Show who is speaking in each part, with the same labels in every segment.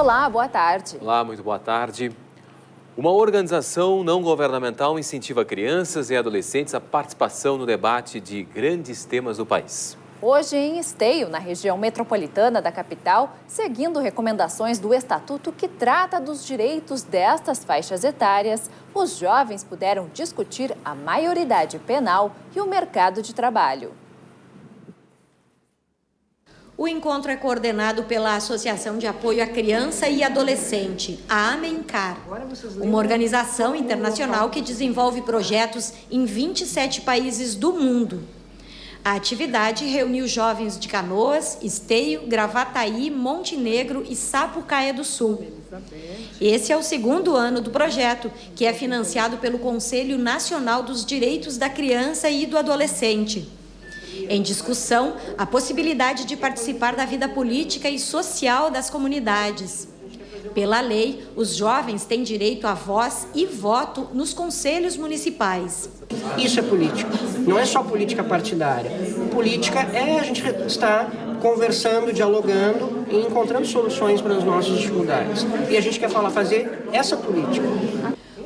Speaker 1: Olá, boa tarde.
Speaker 2: Olá, muito boa tarde. Uma organização não governamental incentiva crianças e adolescentes à participação no debate de grandes temas do país.
Speaker 1: Hoje em Esteio, na região metropolitana da capital, seguindo recomendações do Estatuto que trata dos direitos destas faixas etárias, os jovens puderam discutir a maioridade penal e o mercado de trabalho.
Speaker 3: O encontro é coordenado pela Associação de Apoio à Criança e Adolescente, a AMENCAR, uma organização internacional que desenvolve projetos em 27 países do mundo. A atividade reuniu jovens de Canoas, Esteio, Gravataí, Monte Negro e Sapucaia do Sul. Esse é o segundo ano do projeto, que é financiado pelo Conselho Nacional dos Direitos da Criança e do Adolescente. Em discussão, a possibilidade de participar da vida política e social das comunidades. Pela lei, os jovens têm direito a voz e voto nos conselhos municipais.
Speaker 4: Isso é política, não é só política partidária. Política é a gente estar conversando, dialogando e encontrando soluções para as nossas dificuldades. E a gente quer fazer essa política.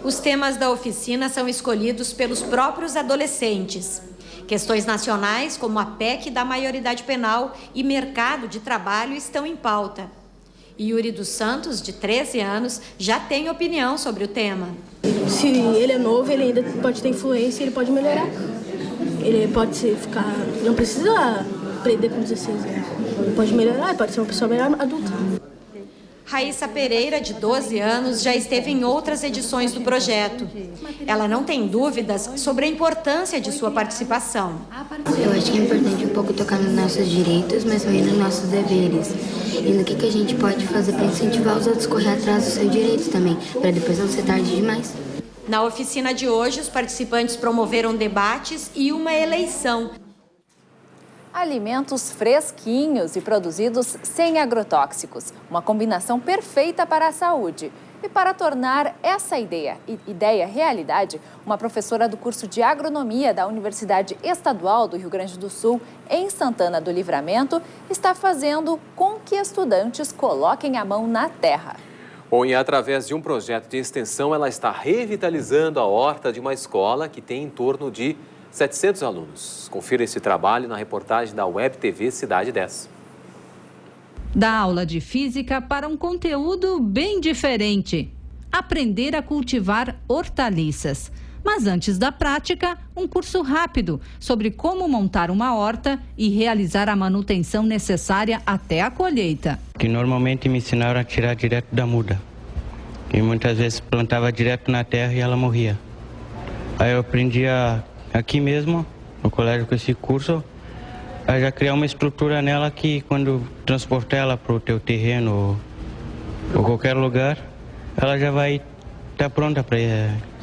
Speaker 3: Os temas da oficina são escolhidos pelos próprios adolescentes. Questões nacionais, como a PEC da maioridade penal e mercado de trabalho, estão em pauta. Yuri dos Santos, de 13 anos, já tem opinião sobre o tema.
Speaker 5: Se ele é novo, ele ainda pode ter influência, ele pode melhorar. Ele pode ficar... Não precisa aprender com 16 anos. Ele pode melhorar, pode ser uma pessoa melhor adulta.
Speaker 3: Raíssa Pereira, de 12 anos, já esteve em outras edições do projeto. Ela não tem dúvidas sobre a importância de sua participação.
Speaker 6: Eu acho que é importante um pouco tocar nos nossos direitos, mas também nos nossos deveres. E no que a gente pode fazer para incentivar os outros a correr atrás dos seus direitos também, para depois não ser tarde demais.
Speaker 3: Na oficina de hoje, os participantes promoveram debates e uma eleição.
Speaker 1: Alimentos fresquinhos e produzidos sem agrotóxicos. Uma combinação perfeita para a saúde. E para tornar essa ideia realidade, uma professora do curso de agronomia da Universidade Estadual do Rio Grande do Sul, em Santana do Livramento, está fazendo com que estudantes coloquem a mão na terra.
Speaker 2: Bom, e através de um projeto de extensão, ela está revitalizando a horta de uma escola que tem em torno de 700 alunos. Confira esse trabalho na reportagem da Web TV Cidade 10.
Speaker 7: Da aula de física para um conteúdo bem diferente. Aprender a cultivar hortaliças. Mas antes da prática, um curso rápido sobre como montar uma horta e realizar a manutenção necessária até a colheita.
Speaker 8: Que normalmente me ensinaram a tirar direto da muda. E muitas vezes plantava direto na terra e ela morria. Aí eu aprendi aqui mesmo, no colégio, com esse curso, a já criar uma estrutura nela que quando transportar ela para o teu terreno ou qualquer lugar, ela já vai estar pronta para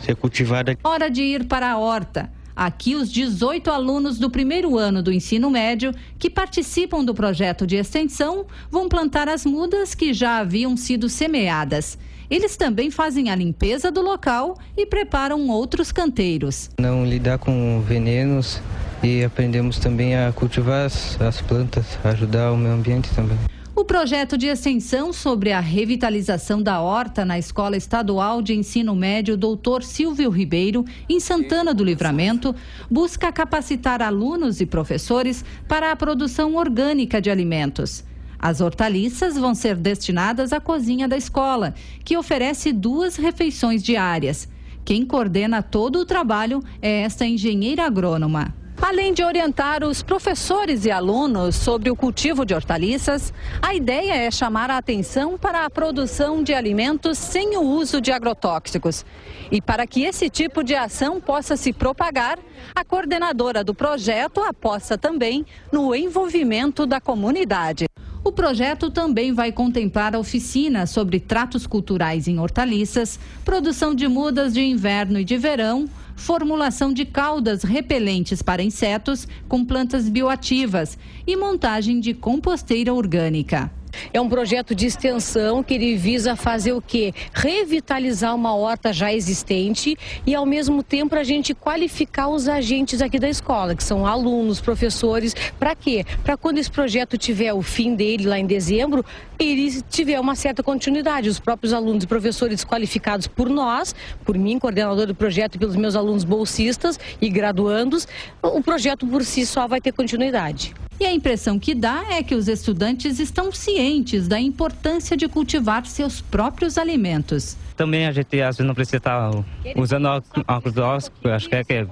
Speaker 8: ser cultivada.
Speaker 7: Hora de ir para a horta. Aqui os 18 alunos do primeiro ano do ensino médio que participam do projeto de extensão vão plantar as mudas que já haviam sido semeadas. Eles também fazem a limpeza do local e preparam outros canteiros.
Speaker 9: Não lidar com venenos e aprendemos também a cultivar as plantas, ajudar o meio ambiente também.
Speaker 7: O projeto de extensão sobre a revitalização da horta na Escola Estadual de Ensino Médio Dr. Silvio Ribeiro, em Santana do Livramento, busca capacitar alunos e professores para a produção orgânica de alimentos. As hortaliças vão ser destinadas à cozinha da escola, que oferece 2 refeições diárias. Quem coordena todo o trabalho é esta engenheira agrônoma. Além de orientar os professores e alunos sobre o cultivo de hortaliças, a ideia é chamar a atenção para a produção de alimentos sem o uso de agrotóxicos. E para que esse tipo de ação possa se propagar, a coordenadora do projeto aposta também no envolvimento da comunidade. O projeto também vai contemplar oficinas sobre tratos culturais em hortaliças, produção de mudas de inverno e de verão, formulação de caudas repelentes para insetos com plantas bioativas e montagem de composteira orgânica.
Speaker 10: É um projeto de extensão que ele visa fazer o quê? Revitalizar uma horta já existente e, ao mesmo tempo, a gente qualificar os agentes aqui da escola, que são alunos, professores. Para quê? Para quando esse projeto tiver o fim dele lá em dezembro, ele tiver uma certa continuidade. Os próprios alunos e professores qualificados por nós, por mim, coordenador do projeto, e pelos meus alunos bolsistas e graduandos, o projeto por si só vai ter continuidade.
Speaker 7: E a impressão que dá é que os estudantes estão cientes da importância de cultivar seus próprios alimentos.
Speaker 9: Também a gente às vezes não precisa estar usando agrotóxico, acho que é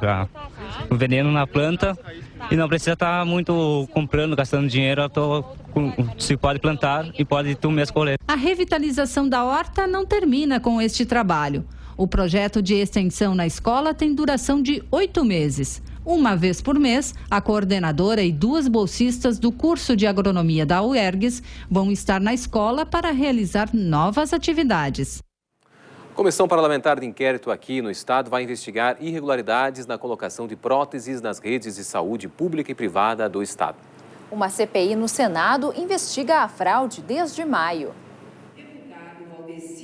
Speaker 9: o veneno na planta, e não precisa estar muito comprando, gastando dinheiro, se pode plantar e pode tu mesmo colher.
Speaker 7: A revitalização da horta não termina com este trabalho. O projeto de extensão na escola tem duração de 8 meses. Uma vez por mês, a coordenadora e 2 bolsistas do curso de agronomia da UERGS vão estar na escola para realizar novas atividades.
Speaker 2: A Comissão Parlamentar de Inquérito aqui no Estado vai investigar irregularidades na colocação de próteses nas redes de saúde pública e privada do Estado.
Speaker 1: Uma CPI no Senado investiga a fraude desde maio.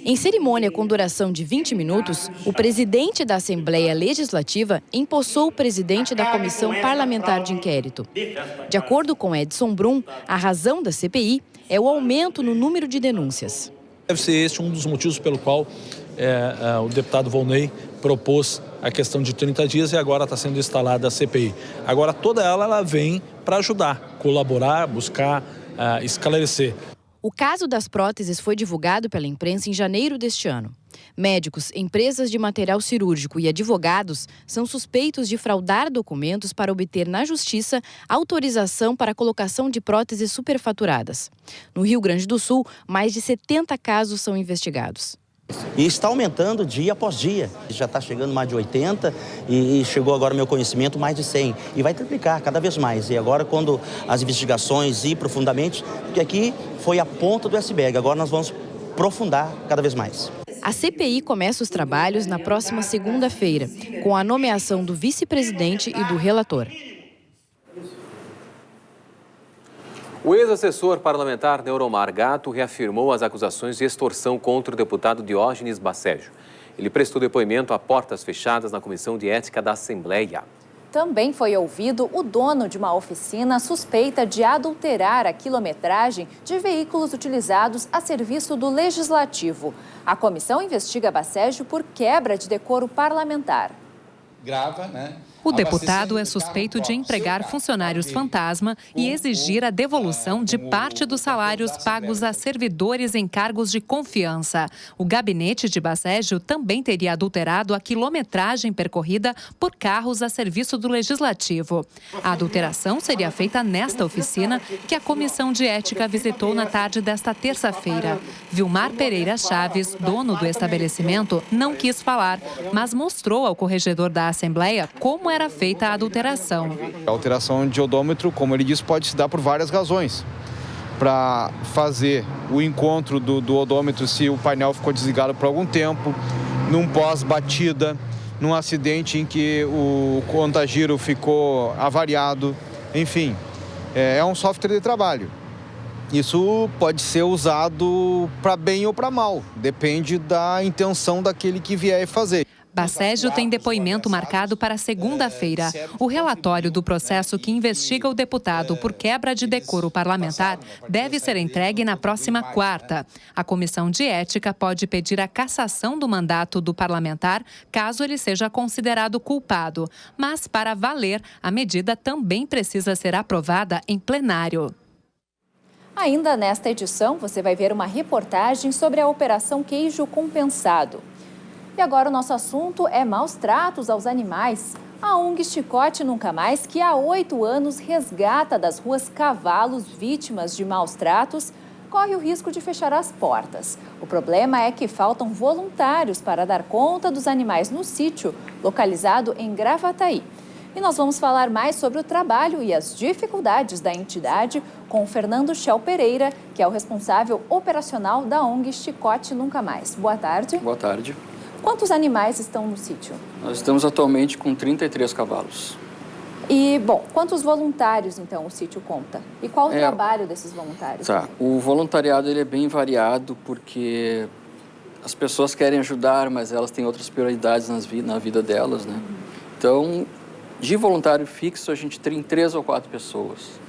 Speaker 11: Em cerimônia com duração de 20 minutos, o presidente da Assembleia Legislativa empossou o presidente da Comissão Parlamentar de Inquérito. De acordo com Edson Brum, a razão da CPI é o aumento no número de denúncias.
Speaker 12: Deve ser esse um dos motivos pelo qual o deputado Volney propôs a questão de 30 dias e agora está sendo instalada a CPI. Agora toda ela vem para ajudar, colaborar, buscar esclarecer.
Speaker 11: O caso das próteses foi divulgado pela imprensa em janeiro deste ano. Médicos, empresas de material cirúrgico e advogados são suspeitos de fraudar documentos para obter na Justiça autorização para a colocação de próteses superfaturadas. No Rio Grande do Sul, mais de 70 casos são investigados.
Speaker 13: E está aumentando dia após dia. Já está chegando mais de 80 e chegou agora, meu conhecimento, mais de 100. E vai triplicar cada vez mais. E agora, quando as investigações ir profundamente, porque aqui foi a ponta do iceberg, agora nós vamos aprofundar cada vez mais.
Speaker 11: A CPI começa os trabalhos na próxima segunda-feira, com a nomeação do vice-presidente e do relator.
Speaker 2: O ex-assessor parlamentar Neuromar Gatto reafirmou as acusações de extorsão contra o deputado Diógenes Bacejo. Ele prestou depoimento a portas fechadas na Comissão de Ética da Assembleia.
Speaker 1: Também foi ouvido o dono de uma oficina suspeita de adulterar a quilometragem de veículos utilizados a serviço do Legislativo. A comissão investiga Bacejo por quebra de decoro parlamentar.
Speaker 14: O deputado é suspeito de empregar funcionários fantasma e exigir a devolução de parte dos salários pagos a servidores em cargos de confiança. O gabinete de Bacejo também teria adulterado a quilometragem percorrida por carros a serviço do Legislativo. A adulteração seria feita nesta oficina que a Comissão de Ética visitou na tarde desta terça-feira. Vilmar Pereira Chaves, dono do estabelecimento, não quis falar, mas mostrou ao corregedor da Assembleia como era feita a adulteração.
Speaker 15: A alteração de odômetro, como ele disse, pode se dar por várias razões. Para fazer o encontro do odômetro se o painel ficou desligado por algum tempo, num pós-batida, num acidente em que o contagiro ficou avariado, enfim, é um software de trabalho. Isso pode ser usado para bem ou para mal, depende da intenção daquele que vier fazer.
Speaker 14: Bacejo tem depoimento marcado para segunda-feira. O relatório do processo que investiga o deputado por quebra de decoro parlamentar deve ser entregue na próxima quarta. A Comissão de Ética pode pedir a cassação do mandato do parlamentar caso ele seja considerado culpado. Mas, para valer, a medida também precisa ser aprovada em plenário.
Speaker 1: Ainda nesta edição, você vai ver uma reportagem sobre a Operação Queijo Compensado. E agora o nosso assunto é maus tratos aos animais. A ONG Chicote Nunca Mais, que há 8 anos resgata das ruas cavalos vítimas de maus tratos, corre o risco de fechar as portas. O problema é que faltam voluntários para dar conta dos animais no sítio, localizado em Gravataí. E nós vamos falar mais sobre o trabalho e as dificuldades da entidade com o Fernando Schell Pereira, que é o responsável operacional da ONG Chicote Nunca Mais. Boa tarde.
Speaker 16: Boa tarde.
Speaker 1: Quantos animais estão no sítio?
Speaker 16: Nós estamos atualmente com 33 cavalos.
Speaker 1: E, bom, quantos voluntários, então, o sítio conta? E qual o trabalho desses voluntários?
Speaker 16: Tá. O voluntariado ele é bem variado porque as pessoas querem ajudar, mas elas têm outras prioridades na vida delas, né? Então, de voluntário fixo, a gente tem 3 ou 4 pessoas.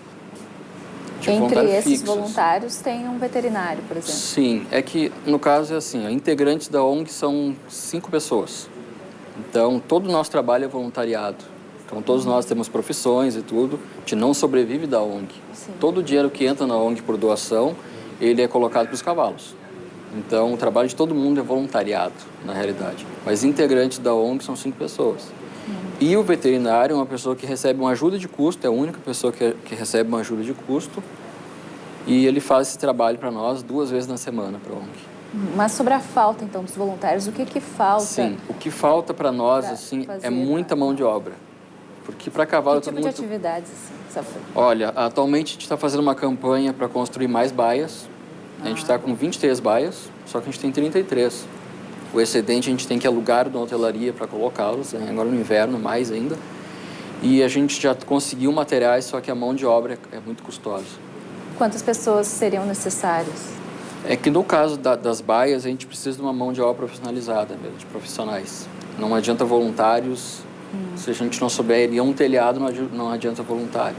Speaker 1: Entre esses voluntários tem um veterinário, por exemplo?
Speaker 16: Sim, é que no caso é assim, integrantes da ONG são 5 pessoas. Então, todo o nosso trabalho é voluntariado. Então, todos nós temos profissões e tudo, a gente não sobrevive da ONG.
Speaker 1: Sim.
Speaker 16: Todo o dinheiro que entra na ONG por doação, ele é colocado para os cavalos. Então, o trabalho de todo mundo é voluntariado, na realidade. Mas integrantes da ONG são 5 pessoas. E o veterinário é uma pessoa que recebe uma ajuda de custo, é a única pessoa que recebe uma ajuda de custo. E ele faz esse trabalho para nós 2 vezes na semana para a ONG.
Speaker 1: Mas sobre a falta, então, dos voluntários, o que falta?
Speaker 16: Sim, o que falta para nós, assim, é muita mão de obra. Porque para cavalo...
Speaker 1: Que tipo de atividades, assim?
Speaker 16: Olha, atualmente a gente está fazendo uma campanha para construir mais baias. A gente está com 23 baias, só que a gente tem 33. O excedente a gente tem que alugar na hotelaria para colocá-los, né? Agora no inverno mais ainda. E a gente já conseguiu materiais, só que a mão de obra é muito custosa.
Speaker 1: Quantas pessoas seriam necessárias?
Speaker 16: É que no caso das baias, a gente precisa de uma mão de obra profissionalizada mesmo, de profissionais. Não adianta voluntários, se a gente não souber iria um telhado, não adianta voluntário.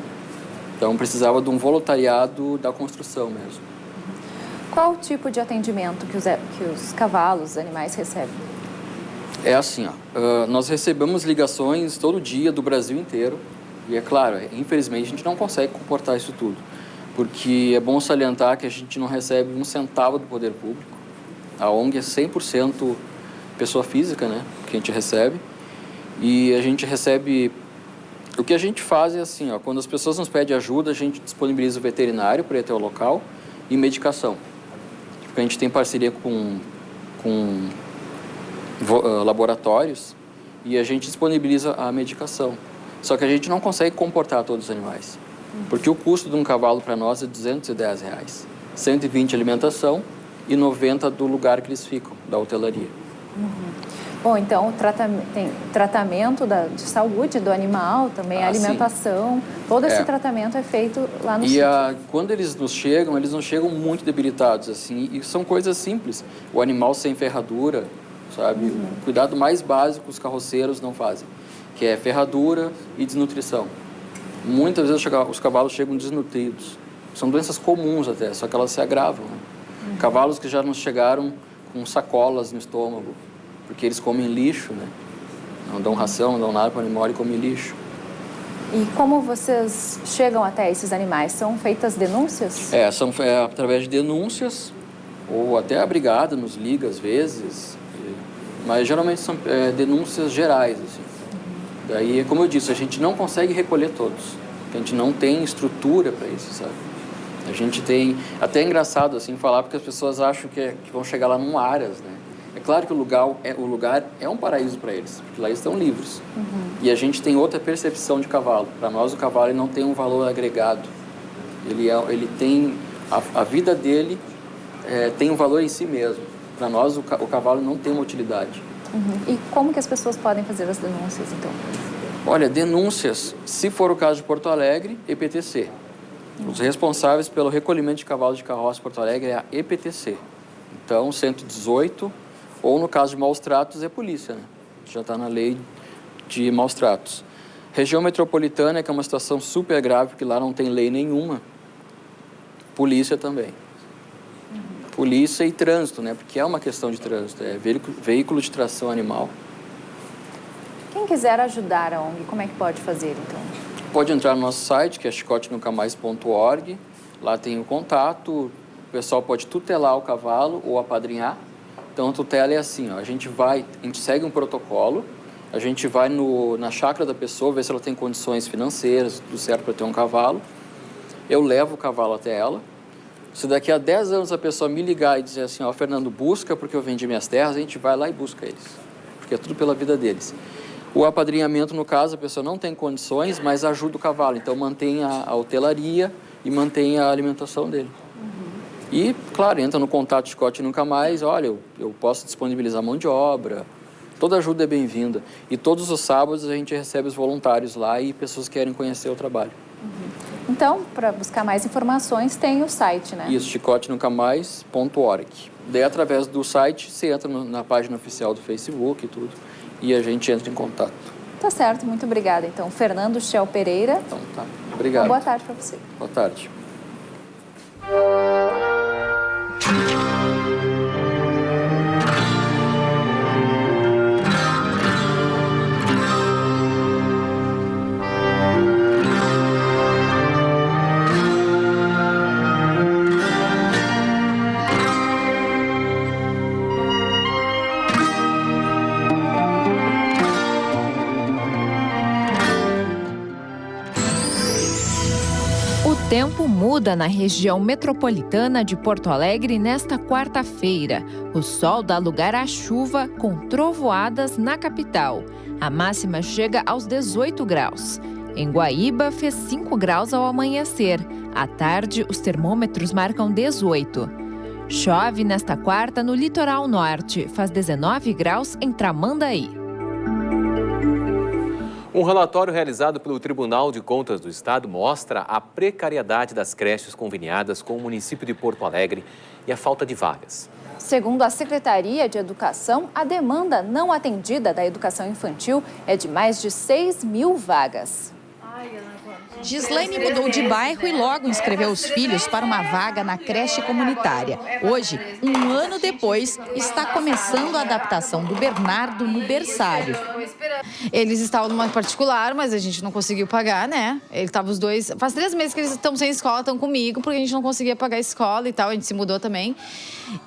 Speaker 16: Então precisava de um voluntariado da construção mesmo.
Speaker 1: Qual o tipo de atendimento que os cavalos, os animais recebem?
Speaker 16: É assim, nós recebemos ligações todo dia do Brasil inteiro. E é claro, infelizmente a gente não consegue comportar isso tudo. Porque é bom salientar que a gente não recebe um centavo do poder público. A ONG é 100% pessoa física, né, que a gente recebe. E a gente recebe... O que a gente faz é assim, quando as pessoas nos pedem ajuda, a gente disponibiliza o veterinário para ir até o local e medicação. Porque a gente tem parceria com laboratórios e a gente disponibiliza a medicação. Só que a gente não consegue comportar todos os animais. Porque o custo de um cavalo para nós é R$210. 120 alimentação e 90 do lugar que eles ficam, da hotelaria.
Speaker 1: Bom, então tem tratamento de saúde do animal, também a alimentação, todo esse tratamento é feito lá no sítio.
Speaker 16: Quando eles não chegam muito debilitados, assim, e são coisas simples. O animal sem ferradura, sabe? O cuidado mais básico os carroceiros não fazem, que é ferradura e desnutrição. Muitas vezes os cavalos chegam desnutridos. São doenças comuns até, só que elas se agravam, né? Cavalos que já nos chegaram com sacolas no estômago, porque eles comem lixo, né? Não dão ração, não dão nada para o animal e comem lixo.
Speaker 1: E como vocês chegam até esses animais? São feitas denúncias?
Speaker 16: São através de denúncias, ou até a brigada nos liga às vezes, mas geralmente são denúncias gerais, assim. Daí, como eu disse, a gente não consegue recolher todos, a gente não tem estrutura para isso, sabe? A gente tem... Até é engraçado, assim, falar, porque as pessoas acham que vão chegar lá num Aras, né? É claro que o lugar é um paraíso para eles, porque lá eles estão livres. E a gente tem outra percepção de cavalo. Para nós, o cavalo ele não tem um valor agregado. Ele tem... A vida dele tem um valor em si mesmo. Para nós, o cavalo não tem uma utilidade.
Speaker 1: E como que as pessoas podem fazer as denúncias, então?
Speaker 16: Olha, denúncias, se for o caso de Porto Alegre, EPTC. Os responsáveis pelo recolhimento de cavalos de carroça em Porto Alegre é a EPTC. Então, 118, ou no caso de maus tratos, é polícia, né? Já está na lei de maus tratos. Região metropolitana, que é uma situação super grave, porque lá não tem lei nenhuma. Polícia também. Polícia e trânsito, né? Porque é uma questão de trânsito, é veículo de tração animal.
Speaker 1: Quem quiser ajudar a ONG, como é que pode fazer, então?
Speaker 16: Pode entrar no nosso site, que é chicotenuncamais.org. Lá tem o contato, o pessoal pode tutelar o cavalo ou apadrinhar. Então, a tutela é assim, a gente segue um protocolo, a gente vai na chácara da pessoa, ver se ela tem condições financeiras, tudo certo para ter um cavalo. Eu levo o cavalo até ela. Se daqui a 10 anos a pessoa me ligar e dizer assim, Fernando, busca porque eu vendi minhas terras, a gente vai lá e busca eles. Porque é tudo pela vida deles. O apadrinhamento, no caso, a pessoa não tem condições, mas ajuda o cavalo. Então, mantém a hotelaria e mantém a alimentação dele. E, claro, entra no contato Chicote Nunca Mais, olha, eu posso disponibilizar mão de obra, Toda ajuda é bem-vinda. E todos os sábados a gente recebe os voluntários lá e pessoas que querem conhecer o trabalho.
Speaker 1: Então, para buscar mais informações, tem o site, né?
Speaker 16: Isso, chicotenukamice.org. Daí, através do site, você entra na página oficial do Facebook e tudo, e a gente entra em contato.
Speaker 1: Tá certo, muito obrigada. Então, Fernando Schell Pereira.
Speaker 16: Então, tá. Obrigado.
Speaker 1: Uma boa tarde para você.
Speaker 16: Boa tarde.
Speaker 1: O tempo muda na região metropolitana de Porto Alegre nesta quarta-feira. O sol dá lugar à chuva com trovoadas na capital. A máxima chega aos 18 graus. Em Guaíba, fez 5 graus ao amanhecer. À tarde, os termômetros marcam 18. Chove nesta quarta no litoral norte. Faz 19 graus em Tramandaí.
Speaker 2: Um relatório realizado pelo Tribunal de Contas do Estado mostra a precariedade das creches conveniadas com o município de Porto Alegre e a falta de vagas.
Speaker 1: Segundo a Secretaria de Educação, a demanda não atendida da educação infantil é de mais de 6 mil vagas.
Speaker 17: Gislaine mudou de bairro e logo inscreveu os filhos para uma vaga na creche comunitária. Hoje, um ano depois, está começando a adaptação do Bernardo no berçário.
Speaker 18: Eles estavam numa particular, mas a gente não conseguiu pagar, né? Ele estava os dois... Faz 3 meses que eles estão sem escola, estão comigo, porque a gente não conseguia pagar a escola e tal, a gente se mudou também.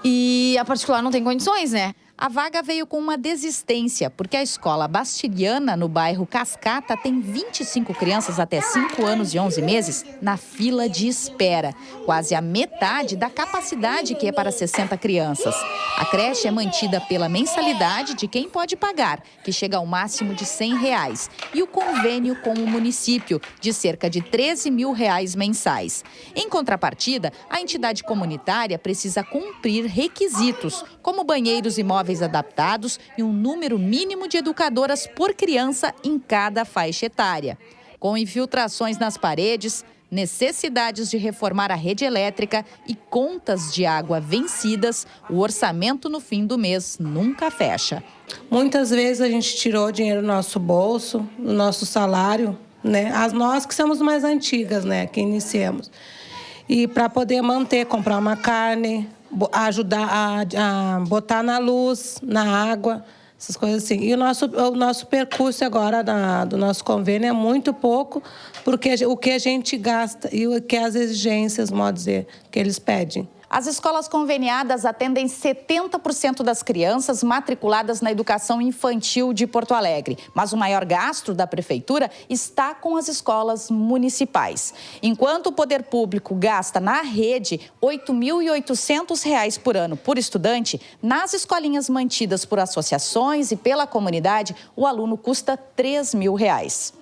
Speaker 18: E a particular não tem condições, né?
Speaker 17: A vaga veio com uma desistência, porque a escola Bastiliana, no bairro Cascata, tem 25 crianças até 5 anos e 11 meses na fila de espera. Quase a metade da capacidade que é para 60 crianças. A creche é mantida pela mensalidade de quem pode pagar, que chega ao máximo de R$100. E o convênio com o município, de cerca de R$13 mil mensais. Em contrapartida, a entidade comunitária precisa cumprir requisitos, como banheiros e móveis adaptados e um número mínimo de educadoras por criança em cada faixa etária. Com infiltrações nas paredes, necessidades de reformar a rede elétrica e contas de água vencidas, o orçamento no fim do mês nunca fecha.
Speaker 19: Muitas vezes a gente tirou dinheiro do nosso bolso, do nosso salário, né? Nós que somos mais antigas, né, que iniciamos. E para poder manter, comprar uma carne, ajudar a botar na luz, na água, essas coisas assim. E o nosso percurso agora do nosso convênio é muito pouco, porque o que a gente gasta e o que as exigências, modo dizer, que eles pedem.
Speaker 17: As escolas conveniadas atendem 70% das crianças matriculadas na educação infantil de Porto Alegre. Mas o maior gasto da prefeitura está com as escolas municipais. Enquanto o poder público gasta na rede R$ 8.800 por ano por estudante, nas escolinhas mantidas por associações e pela comunidade, o aluno custa R$ 3.000.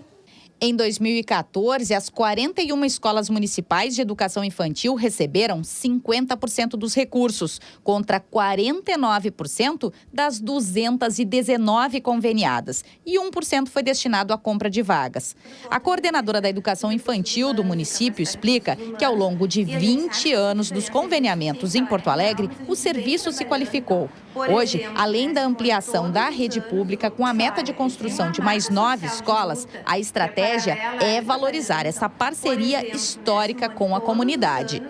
Speaker 17: Em 2014, as 41 escolas municipais de educação infantil receberam 50% dos recursos, contra 49% das 219 conveniadas. E 1% foi destinado à compra de vagas. A coordenadora da educação infantil do município explica que, ao longo de 20 anos dos conveniamentos em Porto Alegre, o serviço se qualificou. Hoje, além da ampliação da rede pública, com a meta de construção de mais 9 escolas, a estratégia é valorizar essa parceria histórica com a comunidade.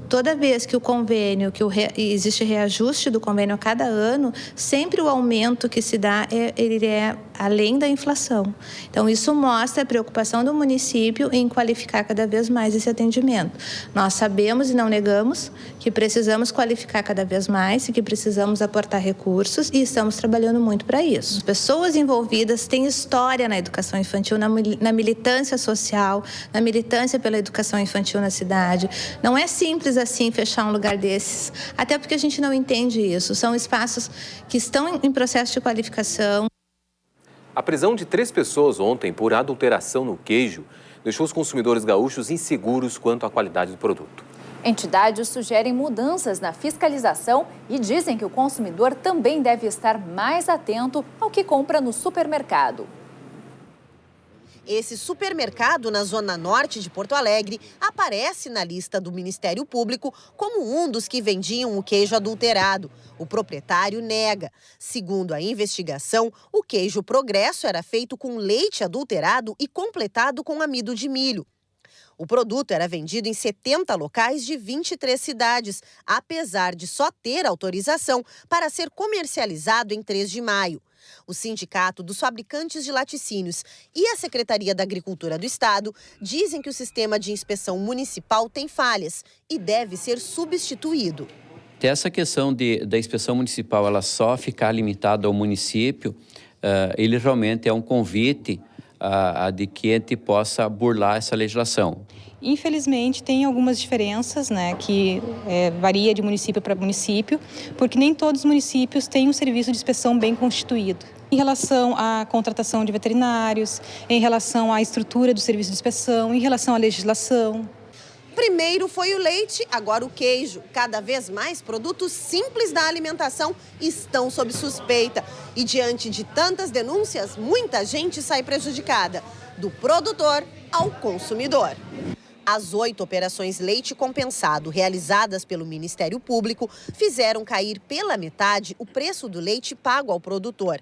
Speaker 20: Toda vez que o convênio, existe reajuste do convênio a cada ano, sempre o aumento que se dá ele é além da inflação. Então, isso mostra a preocupação do município em qualificar cada vez mais esse atendimento. Nós sabemos e não negamos que precisamos qualificar cada vez mais e que precisamos aportar recursos e estamos trabalhando muito para isso. As pessoas envolvidas têm história na educação infantil, na militância social, na militância pela educação infantil na cidade. Não é simples assim fechar um lugar desses, até porque a gente não entende isso. São espaços que estão em processo de qualificação.
Speaker 2: A prisão de 3 pessoas ontem por adulteração no queijo deixou os consumidores gaúchos inseguros quanto à qualidade do produto.
Speaker 1: Entidades sugerem mudanças na fiscalização e dizem que o consumidor também deve estar mais atento ao que compra no supermercado.
Speaker 21: Esse supermercado na zona norte de Porto Alegre aparece na lista do Ministério Público como um dos que vendiam o queijo adulterado. O proprietário nega. Segundo a investigação, o queijo Progresso era feito com leite adulterado e completado com amido de milho. O produto era vendido em 70 locais de 23 cidades, apesar de só ter autorização para ser comercializado em 3 de maio. O Sindicato dos Fabricantes de Laticínios e a Secretaria da Agricultura do Estado dizem que o sistema de inspeção municipal tem falhas e deve ser substituído.
Speaker 22: Essa questão da inspeção municipal ela só ficar limitada ao município, ele realmente é um convite de que a gente possa burlar essa legislação.
Speaker 23: Infelizmente, tem algumas diferenças, né, que varia de município para município, porque nem todos os municípios têm um serviço de inspeção bem constituído. Em relação à contratação de veterinários, em relação à estrutura do serviço de inspeção, em relação à legislação.
Speaker 21: Primeiro foi o leite, agora o queijo. Cada vez mais produtos simples da alimentação estão sob suspeita. E diante de tantas denúncias, muita gente sai prejudicada, do produtor ao consumidor. As 8 operações leite compensado realizadas pelo Ministério Público fizeram cair pela metade o preço do leite pago ao produtor.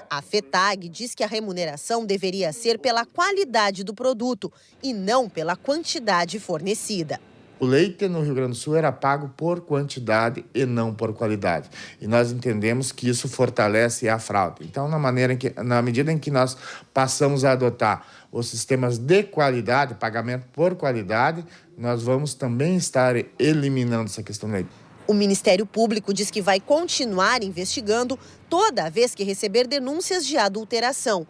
Speaker 21: A FETAG diz que a remuneração deveria ser pela qualidade do produto e não pela quantidade fornecida.
Speaker 24: O leite no Rio Grande do Sul era pago por quantidade e não por qualidade. E nós entendemos que isso fortalece a fraude. Então, na medida em que nós passamos a adotar os sistemas de qualidade, pagamento por qualidade, nós vamos também estar eliminando essa questão do leite.
Speaker 21: O Ministério Público diz que vai continuar investigando toda vez que receber denúncias de adulteração.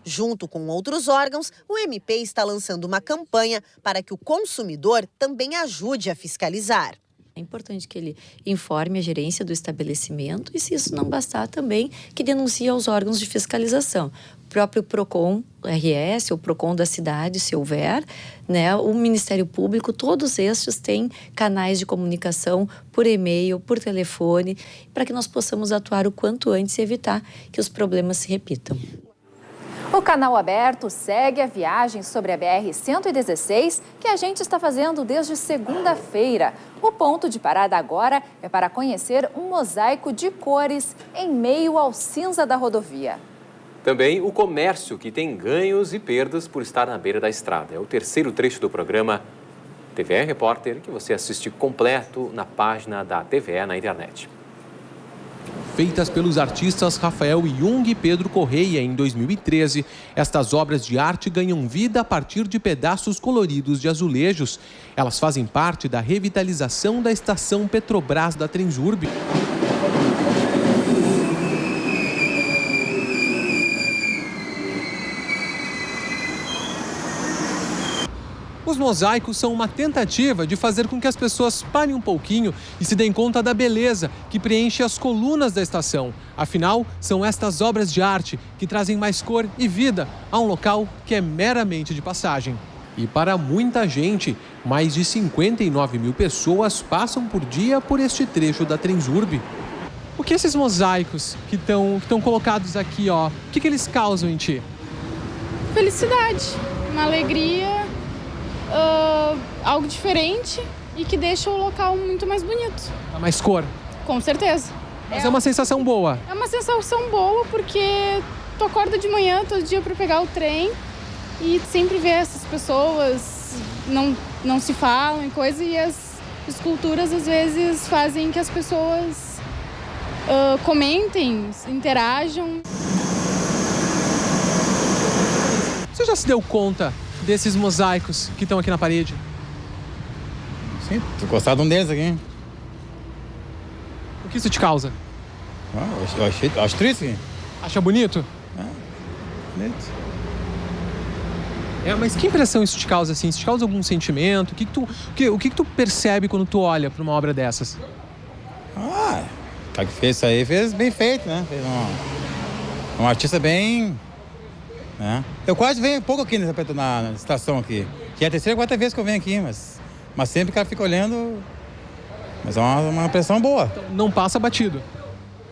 Speaker 21: Junto com outros órgãos, o MP está lançando uma campanha para que o consumidor também ajude a fiscalizar.
Speaker 25: É importante que ele informe a gerência do estabelecimento e, se isso não bastar, também que denuncie aos órgãos de fiscalização. O próprio PROCON, RS, ou PROCON da cidade, se houver, né, o Ministério Público, todos estes têm canais de comunicação por e-mail, por telefone, para que nós possamos atuar o quanto antes e evitar que os problemas se repitam.
Speaker 1: O Canal Aberto segue a viagem sobre a BR-116 que a gente está fazendo desde segunda-feira. O ponto de parada agora é para conhecer um mosaico de cores em meio ao cinza da rodovia.
Speaker 2: Também o comércio, que tem ganhos e perdas por estar na beira da estrada. É o terceiro trecho do programa TVE Repórter, que você assiste completo na página da TVE na internet.
Speaker 26: Feitas pelos artistas Rafael Jung e Pedro Correia em 2013, estas obras de arte ganham vida a partir de pedaços coloridos de azulejos. Elas fazem parte da revitalização da estação Petrobras da Transurb. Os mosaicos são uma tentativa de fazer com que as pessoas parem um pouquinho e se deem conta da beleza que preenche as colunas da estação. Afinal, são estas obras de arte que trazem mais cor e vida a um local que é meramente de passagem. E para muita gente, mais de 59 mil pessoas passam por dia por este trecho da Transurb. O que esses mosaicos que estão colocados aqui, o que eles causam em ti?
Speaker 27: Felicidade, uma alegria. Algo diferente e que deixa o local muito mais bonito.
Speaker 26: Dá mais cor?
Speaker 27: Com certeza.
Speaker 26: Mas é uma sensação boa?
Speaker 27: É uma sensação boa porque tu acorda de manhã todo dia para pegar o trem e sempre vê essas pessoas, não se falam e coisa, e as esculturas às vezes fazem que as pessoas comentem, interajam.
Speaker 26: Você já se deu conta desses mosaicos que estão aqui na parede?
Speaker 28: Sim, tô gostado de um deles aqui.
Speaker 26: O que isso te causa?
Speaker 28: Eu acho triste.
Speaker 26: Acha bonito?
Speaker 28: Bonito.
Speaker 26: Mas que impressão isso te causa, assim? Isso te causa algum sentimento? O que tu percebe quando tu olha para uma obra dessas?
Speaker 28: Tá que fez isso aí, fez bem feito, né? Fez um artista bem... Eu quase venho pouco aqui na estação aqui, que é a terceira ou quarta vez que eu venho aqui, mas sempre o cara fica olhando, Mas é uma pressão boa.
Speaker 26: Então, não passa batido?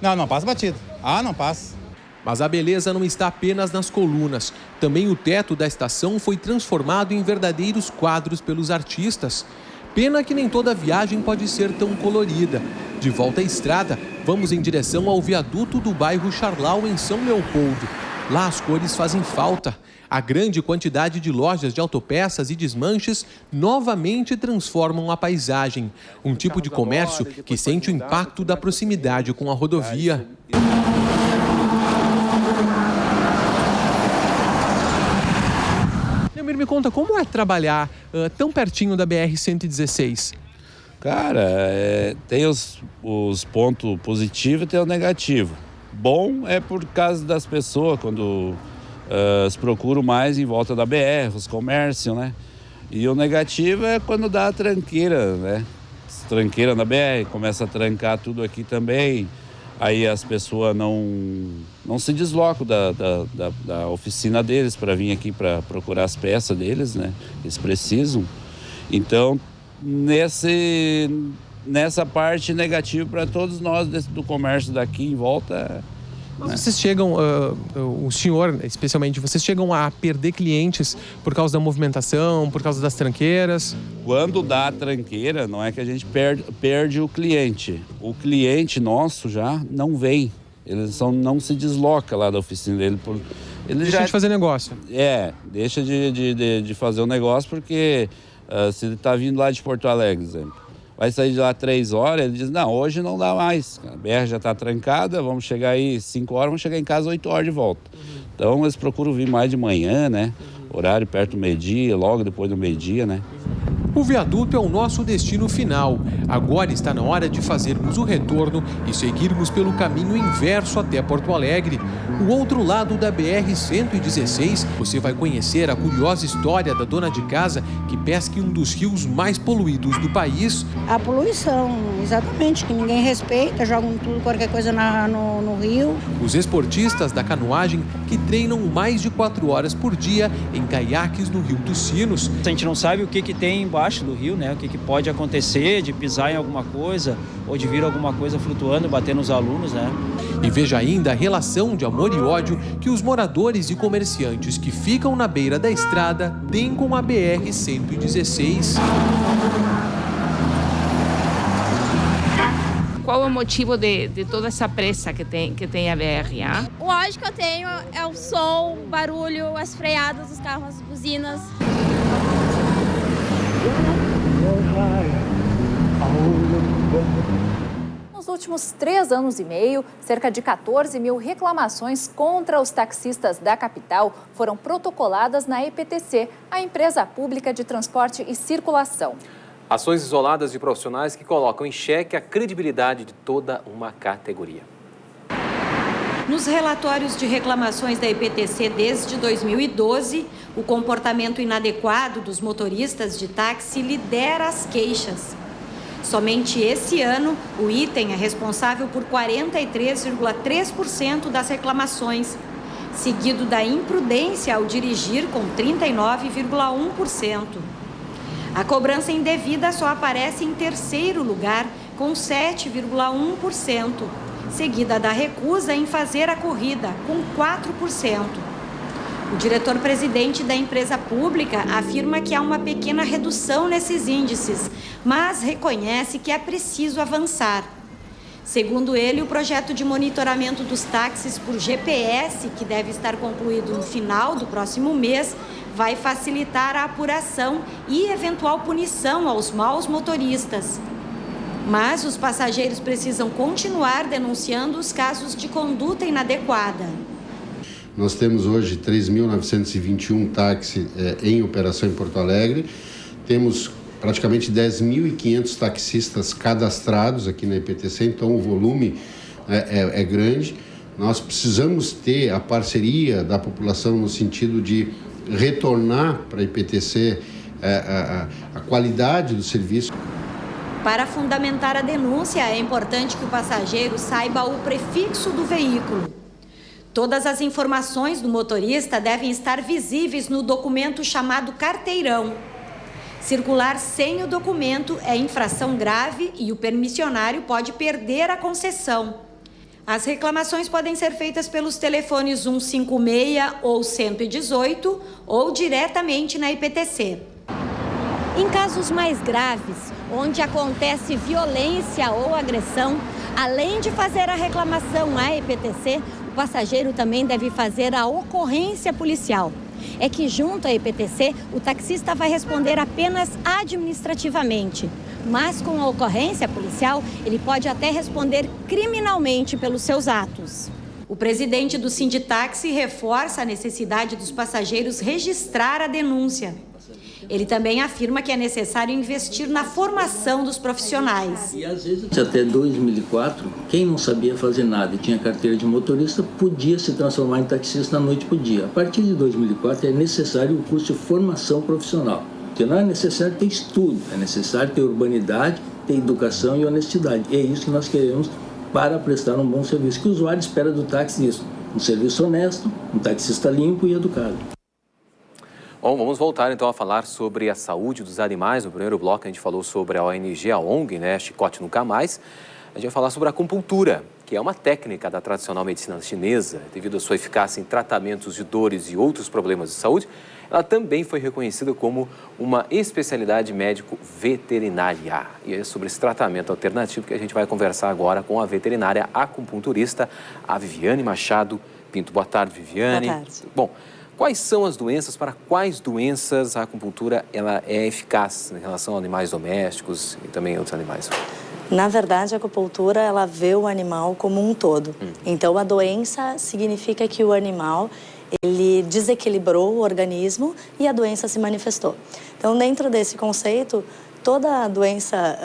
Speaker 28: Não passa batido. Não passa.
Speaker 26: Mas a beleza não está apenas nas colunas. Também o teto da estação foi transformado em verdadeiros quadros pelos artistas. Pena que nem toda viagem pode ser tão colorida. De volta à estrada, vamos em direção ao viaduto do bairro Charlau, em São Leopoldo. Lá as cores fazem falta. A grande quantidade de lojas de autopeças e desmanches novamente transformam a paisagem. Um tipo de comércio que sente o impacto da proximidade com a rodovia. Me conta, como é trabalhar tão pertinho da BR-116?
Speaker 3: Cara, tem os pontos positivos e tem o negativo. Bom é por causa das pessoas, quando se procuram mais em volta da BR, os comércios, né? E o negativo é quando dá a tranqueira, né? Tranqueira na BR, começa a trancar tudo aqui também. Aí as pessoas não se deslocam da oficina deles para vir aqui para procurar as peças deles, né? Eles precisam. Então, nessa parte negativa para todos nós do comércio daqui em volta.
Speaker 26: Mas vocês chegam, o senhor especialmente, vocês chegam a perder clientes por causa da movimentação, por causa das tranqueiras?
Speaker 3: Quando dá a tranqueira, não é que a gente perde o cliente. O cliente nosso já não vem. Ele não se desloca lá da oficina dele. Ele
Speaker 26: deixa de fazer negócio.
Speaker 3: Deixa de fazer o negócio porque se ele está vindo lá de Porto Alegre, exemplo. Vai sair de lá 3 horas, ele diz, não, hoje não dá mais. A BR já está trancada, vamos chegar aí 5 horas, vamos chegar em casa 8 horas de volta. Então eles procuram vir mais de manhã, né? Horário perto do meio-dia, logo depois do meio-dia, né?
Speaker 26: O viaduto é o nosso destino final. Agora está na hora de fazermos o retorno e seguirmos pelo caminho inverso até Porto Alegre. O outro lado da BR-116, você vai conhecer a curiosa história da dona de casa que pesca em um dos rios mais poluídos do país.
Speaker 4: A poluição, exatamente, que ninguém respeita, jogam tudo, qualquer coisa no rio.
Speaker 26: Os esportistas da canoagem que treinam mais de 4 horas por dia em caiaques no Rio dos Sinos.
Speaker 5: A gente não sabe o que tem embaixo do rio, né? O que pode acontecer de pisar em alguma coisa ou de vir alguma coisa flutuando, bater nos alunos, né?
Speaker 26: E veja ainda a relação de amor e ódio que os moradores e comerciantes que ficam na beira da estrada têm com a BR-116.
Speaker 6: Qual é o motivo de toda essa pressa que tem a BR? Ah?
Speaker 7: O ódio que eu tenho é o som, o barulho, as freadas dos carros, as buzinas.
Speaker 1: Nos últimos 3 anos e meio, cerca de 14 mil reclamações contra os taxistas da capital foram protocoladas na EPTC, a empresa pública de transporte e circulação.
Speaker 2: Ações isoladas de profissionais que colocam em xeque a credibilidade de toda uma categoria.
Speaker 8: Nos relatórios de reclamações da EPTC desde 2012, o comportamento inadequado dos motoristas de táxi lidera as queixas. Somente esse ano, o item é responsável por 43,3% das reclamações, seguido da imprudência ao dirigir com 39,1%. A cobrança indevida só aparece em terceiro lugar, com 7,1%. Seguida da recusa em fazer a corrida, com 4%. O diretor-presidente da empresa pública afirma que há uma pequena redução nesses índices, mas reconhece que é preciso avançar. Segundo ele, o projeto de monitoramento dos táxis por GPS, que deve estar concluído no final do próximo mês, vai facilitar a apuração e eventual punição aos maus motoristas. Mas os passageiros precisam continuar denunciando os casos de conduta inadequada.
Speaker 9: Nós temos hoje 3.921 táxis em operação em Porto Alegre. Temos praticamente 10.500 taxistas cadastrados aqui na EPTC, então o volume é grande. Nós precisamos ter a parceria da população no sentido de retornar para a EPTC a qualidade do serviço.
Speaker 8: Para fundamentar a denúncia, é importante que o passageiro saiba o prefixo do veículo. Todas as informações do motorista devem estar visíveis no documento chamado carteirão. Circular sem o documento é infração grave e o permissionário pode perder a concessão. As reclamações podem ser feitas pelos telefones 156 ou 118 ou diretamente na IPTC. Em casos mais graves, onde acontece violência ou agressão, além de fazer a reclamação à IPTC, o passageiro também deve fazer a ocorrência policial. É que junto à IPTC, o taxista vai responder apenas administrativamente. Mas com a ocorrência policial, ele pode até responder criminalmente pelos seus atos. O presidente do Sinditaxi reforça a necessidade dos passageiros registrar a denúncia. Ele também afirma que é necessário investir na formação dos profissionais.
Speaker 10: E às vezes, até 2004, quem não sabia fazer nada e tinha carteira de motorista podia se transformar em taxista da noite para o dia. A partir de 2004 é necessário o curso de formação profissional. Porque não é necessário ter estudo, é necessário ter urbanidade, ter educação e honestidade. E é isso que nós queremos para prestar um bom serviço. Que o usuário espera do táxi isso, um serviço honesto, um taxista limpo e educado.
Speaker 2: Bom, vamos voltar então a falar sobre a saúde dos animais. No primeiro bloco a gente falou sobre a ONG, a ONG, né, Chicote Nunca Mais. A gente vai falar sobre a acupuntura, que é uma técnica da tradicional medicina chinesa. Devido à sua eficácia em tratamentos de dores e outros problemas de saúde, ela também foi reconhecida como uma especialidade médico-veterinária. E é sobre esse tratamento alternativo que a gente vai conversar agora com a veterinária acupunturista, a Viviane Machado Pinto. Boa tarde, Viviane.
Speaker 11: Boa tarde.
Speaker 2: Bom, quais são as doenças, para quais doenças a acupuntura ela é eficaz em relação a animais domésticos e também outros animais?
Speaker 11: Na verdade, a acupuntura, ela vê o animal como um todo. Então, a doença significa que o animal, ele desequilibrou o organismo e a doença se manifestou. Então, dentro desse conceito, toda doença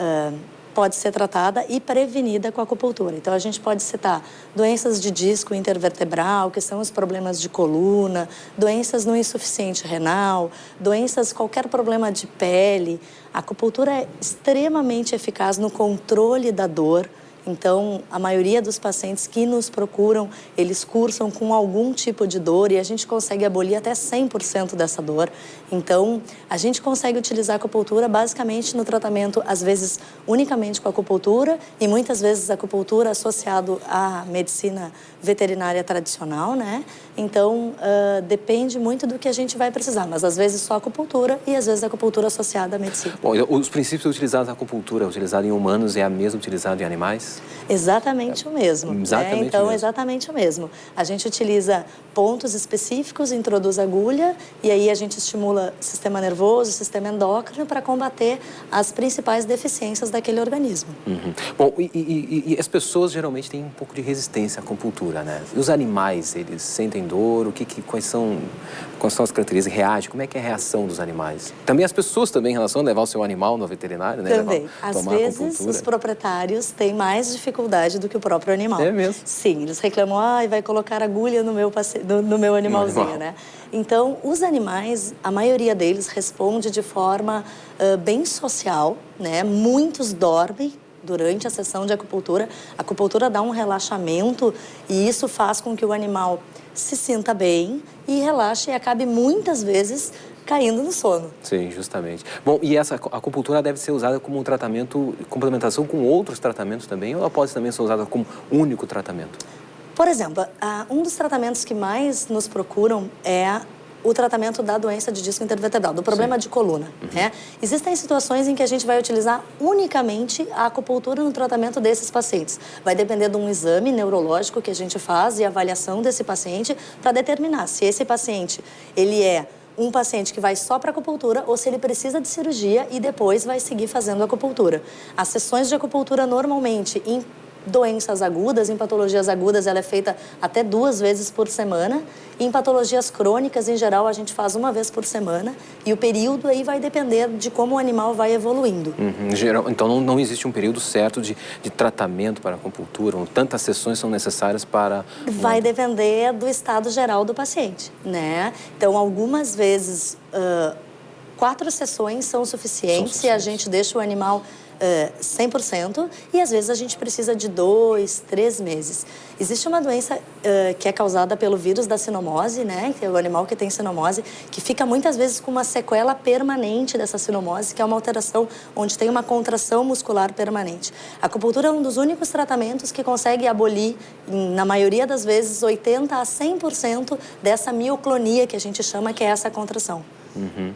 Speaker 11: pode ser tratada e prevenida com a acupuntura. Então, a gente pode citar doenças de disco intervertebral, que são os problemas de coluna, doenças no insuficiente renal, doenças, qualquer problema de pele. A acupuntura é extremamente eficaz no controle da dor. Então, a maioria dos pacientes que nos procuram, eles cursam com algum tipo de dor e a gente consegue abolir até 100% dessa dor. Então, a gente consegue utilizar a acupuntura basicamente no tratamento, às vezes, unicamente com a acupuntura e muitas vezes a acupuntura associado à medicina veterinária tradicional, né? Então, depende muito do que a gente vai precisar, mas às vezes só a acupuntura e às vezes a acupuntura associada à medicina.
Speaker 2: Bom, os princípios utilizados na acupuntura, utilizado em humanos, é a mesma utilizada em animais?
Speaker 11: Exatamente o mesmo.
Speaker 2: Exatamente,
Speaker 11: né? Então,
Speaker 2: mesmo.
Speaker 11: Exatamente o mesmo. A gente utiliza pontos específicos, introduz agulha e aí a gente estimula o sistema nervoso, o sistema endócrino para combater as principais deficiências daquele organismo.
Speaker 2: Bom, e as pessoas geralmente têm um pouco de resistência à acupuntura, né? E os animais, eles sentem dor? Quais são as características? Reagem? Como é que é a reação dos animais? Também as pessoas também em relação a levar o seu animal no veterinário, né?
Speaker 11: Também. Às vezes, os proprietários têm mais dificuldade do que o próprio animal.
Speaker 2: É mesmo?
Speaker 11: Sim, eles reclamam, vai colocar agulha no meu animalzinho, né? Então, os animais, a maioria deles responde de forma bem social, né? Muitos dormem durante a sessão de acupuntura. A acupuntura dá um relaxamento e isso faz com que o animal se sinta bem e relaxe e acabe muitas vezes caindo no sono.
Speaker 2: Sim, justamente. Bom, e essa acupuntura deve ser usada como um tratamento, complementação com outros tratamentos também, ou ela pode também ser usada como único tratamento?
Speaker 11: Por exemplo, um dos tratamentos que mais nos procuram é o tratamento da doença de disco intervertebral, do problema de coluna. Né? Existem situações em que a gente vai utilizar unicamente a acupuntura no tratamento desses pacientes. Vai depender de um exame neurológico que a gente faz e avaliação desse paciente para determinar se esse paciente ele é um paciente que vai só para acupuntura ou se ele precisa de cirurgia e depois vai seguir fazendo acupuntura. As sessões de acupuntura normalmente em doenças agudas, em patologias agudas, ela é feita até 2 vezes por semana. E em patologias crônicas, em geral, a gente faz 1 vez por semana. E o período aí vai depender de como o animal vai evoluindo.
Speaker 2: Então, não existe um período certo de tratamento para a acupuntura? Tantas sessões são necessárias para...
Speaker 11: Vai depender do estado geral do paciente, né? Então, algumas vezes, 4 sessões são suficientes e a gente deixa o animal 100%, e às vezes a gente precisa de 2, 3 meses. Existe uma doença que é causada pelo vírus da sinomose, né, que é o animal que tem sinomose, que fica muitas vezes com uma sequela permanente dessa sinomose, que é uma alteração onde tem uma contração muscular permanente. A acupuntura é um dos únicos tratamentos que consegue abolir, na maioria das vezes, 80% a 100% dessa mioclonia que a gente chama, que é essa contração.
Speaker 2: Uhum.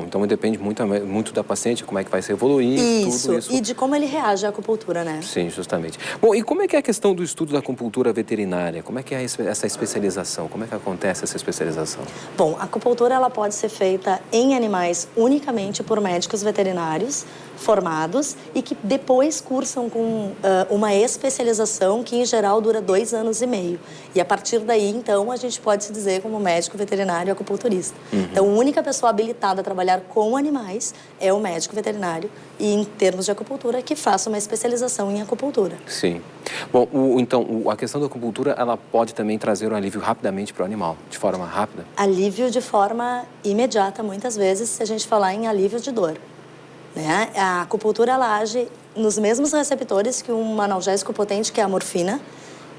Speaker 2: Então depende muito da paciente, como é que vai se evoluir, tudo isso.
Speaker 11: E de como ele reage à acupuntura, né?
Speaker 2: Sim, justamente. Bom, e como é que é a questão do estudo da acupuntura veterinária? Como é que é essa especialização? Como é que acontece essa especialização?
Speaker 11: Bom, a acupuntura ela pode ser feita em animais unicamente por médicos veterinários formados e que depois cursam com uma especialização que, em geral, dura 2 anos e meio. E a partir daí, então, a gente pode se dizer como médico veterinário acupunturista. Uhum. Então, a única pessoa habilitada a trabalhar com animais é o médico veterinário e, em termos de acupuntura, que faça uma especialização em acupuntura.
Speaker 2: Sim. Bom, a questão da acupuntura, ela pode também trazer um alívio rapidamente para o animal, de forma rápida?
Speaker 11: Alívio de forma imediata, muitas vezes, se a gente falar em alívio de dor. Né? A acupuntura ela age nos mesmos receptores que um analgésico potente, que é a morfina,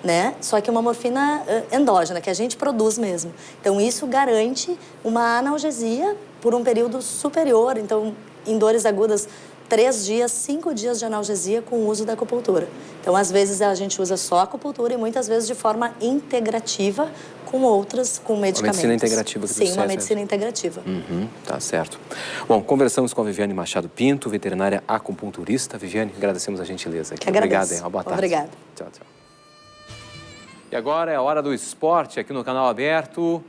Speaker 11: né? Só que uma morfina endógena, que a gente produz mesmo. Então, isso garante uma analgesia por um período superior. Então, em dores agudas, 3 dias, 5 dias de analgesia com o uso da acupuntura. Então, às vezes, a gente usa só a acupuntura e muitas vezes de forma integrativa com medicamentos.
Speaker 2: Uma medicina integrativa.
Speaker 11: Sim, uma medicina integrativa.
Speaker 2: Uhum, tá certo. Bom, conversamos com a Viviane Machado Pinto, veterinária acupunturista. Viviane, agradecemos a gentileza aqui.
Speaker 11: Que agradeço.
Speaker 2: Obrigado, hein? Boa tarde.
Speaker 11: Obrigada.
Speaker 2: Tchau, tchau. E agora é a hora do esporte aqui no Canal Aberto.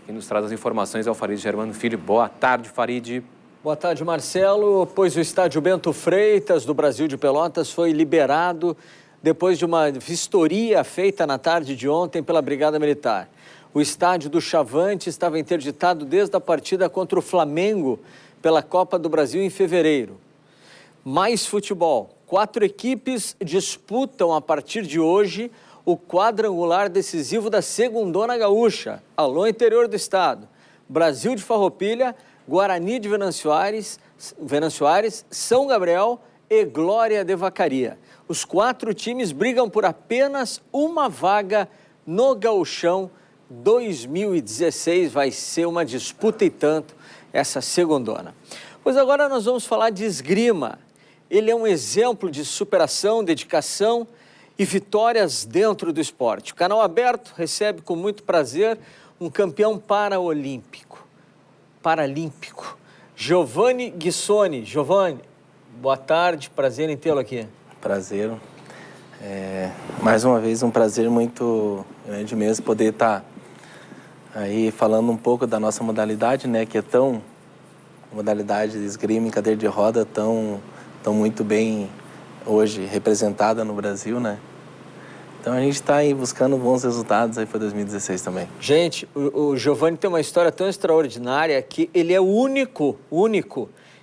Speaker 2: Quem nos traz as informações é o Farid Germano Filho. Boa tarde, Farid.
Speaker 12: Boa tarde, Marcelo. Pois o estádio Bento Freitas, do Brasil de Pelotas, foi liberado depois de uma vistoria feita na tarde de ontem pela Brigada Militar. O estádio do Chavante estava interditado desde a partida contra o Flamengo pela Copa do Brasil em fevereiro. Mais futebol. 4 equipes disputam a partir de hoje o quadrangular decisivo da Segundona Gaúcha. Alô, interior do estado. Brasil de Farroupilha, Guarani de Venâncio Aires, São Gabriel e Glória de Vacaria. Os 4 times brigam por apenas uma vaga no Gauchão 2016. Vai ser uma disputa e tanto essa segundona. Pois agora nós vamos falar de esgrima. Ele é um exemplo de superação, dedicação e vitórias dentro do esporte. O Canal Aberto recebe com muito prazer um campeão paralímpico, Giovanni Guissoni. Giovanni, boa tarde, prazer em tê-lo aqui.
Speaker 13: Prazer. Mais uma vez um prazer muito grande mesmo poder estar aí falando um pouco da nossa modalidade, né, que é modalidade de esgrima em cadeira de roda tão muito bem hoje representada no Brasil, né? Então a gente está aí buscando bons resultados aí para 2016 também.
Speaker 12: Gente, o Giovanni tem uma história tão extraordinária que ele é o único,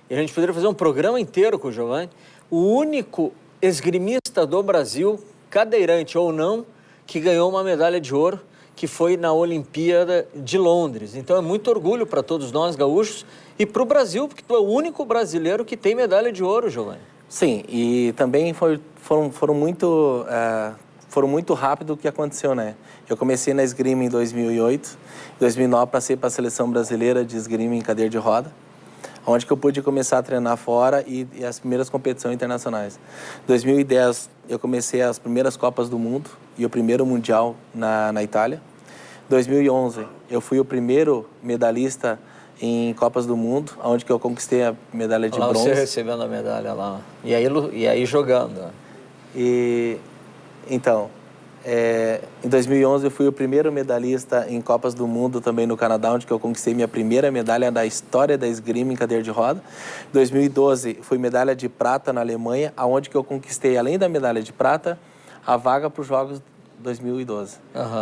Speaker 12: e a gente poderia fazer um programa inteiro com o Giovanni, o único esgrimista do Brasil, cadeirante ou não, que ganhou uma medalha de ouro, que foi na Olimpíada de Londres. Então é muito orgulho para todos nós gaúchos e para o Brasil, porque tu é o único brasileiro que tem medalha de ouro, Giovanni.
Speaker 13: Sim, e também foram muito rápido o que aconteceu, né? Eu comecei na esgrima em 2008, em 2009 passei para a Seleção Brasileira de Esgrima em Cadeira de Roda, onde que eu pude começar a treinar fora e as primeiras competições internacionais. Em 2010 eu comecei as primeiras Copas do Mundo e o primeiro Mundial na Itália. Em 2011 eu fui o primeiro medalhista em Copas do Mundo, onde que eu conquistei a medalha de bronze.
Speaker 12: Você recebendo a medalha lá, e aí jogando.
Speaker 13: Então, em 2011 eu fui o primeiro medalhista em Copas do Mundo também no Canadá, onde que eu conquistei minha primeira medalha da história da esgrima em cadeira de roda. Em 2012 fui medalha de prata na Alemanha, onde que eu conquistei, além da medalha de prata, a vaga para os Jogos 2012,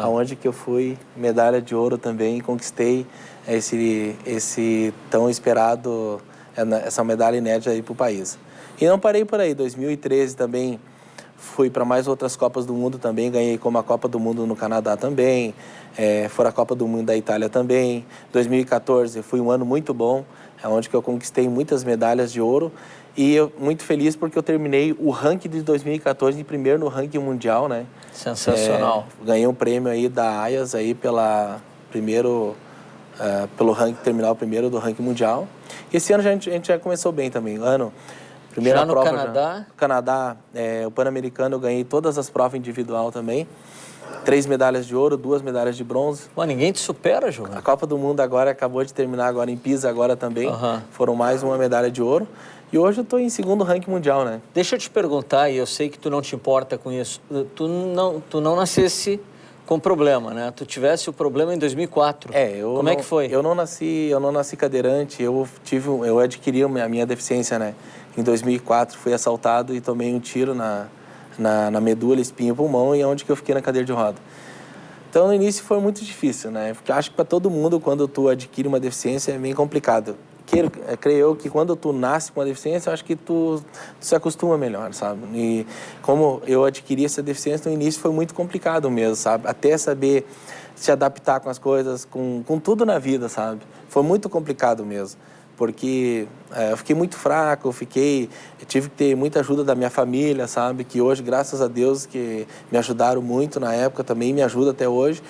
Speaker 13: onde que eu fui medalha de ouro também e conquistei esse tão esperado, essa medalha inédita aí para o país. E não parei por aí, 2013 também fui para mais outras Copas do Mundo também, ganhei como a Copa do Mundo no Canadá também, fora a Copa do Mundo da Itália também. 2014 foi um ano muito bom, onde que eu conquistei muitas medalhas de ouro E eu muito feliz porque eu terminei o ranking de 2014 em primeiro no ranking mundial, né?
Speaker 12: Sensacional.
Speaker 13: Ganhei um prêmio aí da AIAS aí pelo ranking, terminar o primeiro do ranking mundial. Esse ano a gente já começou bem também. Primeira
Speaker 12: já no
Speaker 13: prova
Speaker 12: Canadá?
Speaker 13: Canadá, o Pan-Americano, eu ganhei todas as provas individual também. 3 medalhas de ouro, 2 medalhas de bronze.
Speaker 12: Pô, ninguém te supera, João.
Speaker 13: A Copa do Mundo agora acabou de terminar agora em Pisa agora também. Foram mais uma medalha de ouro. E hoje eu estou em segundo ranking mundial, né?
Speaker 12: Deixa eu te perguntar, e eu sei que tu não te importa com isso. Tu não nascesse com problema, né? Tu tivesse o problema em 2004. Como é que foi?
Speaker 13: Eu não nasci cadeirante, eu adquiri a minha deficiência, né? Em 2004 fui assaltado e tomei um tiro na medula, espinha e pulmão, e é onde que eu fiquei na cadeira de roda. Então no início foi muito difícil, né? Porque acho que para todo mundo, quando tu adquire uma deficiência, é bem complicado. Creio eu que quando tu nasce com uma deficiência, eu acho que tu se acostuma melhor, sabe? E como eu adquiri essa deficiência no início, foi muito complicado mesmo, sabe? Até saber se adaptar com as coisas, com tudo na vida, sabe? Foi muito complicado mesmo, porque eu fiquei muito fraco, eu tive que ter muita ajuda da minha família, sabe? Que hoje, graças a Deus, que me ajudaram muito na época, também me ajuda até hoje,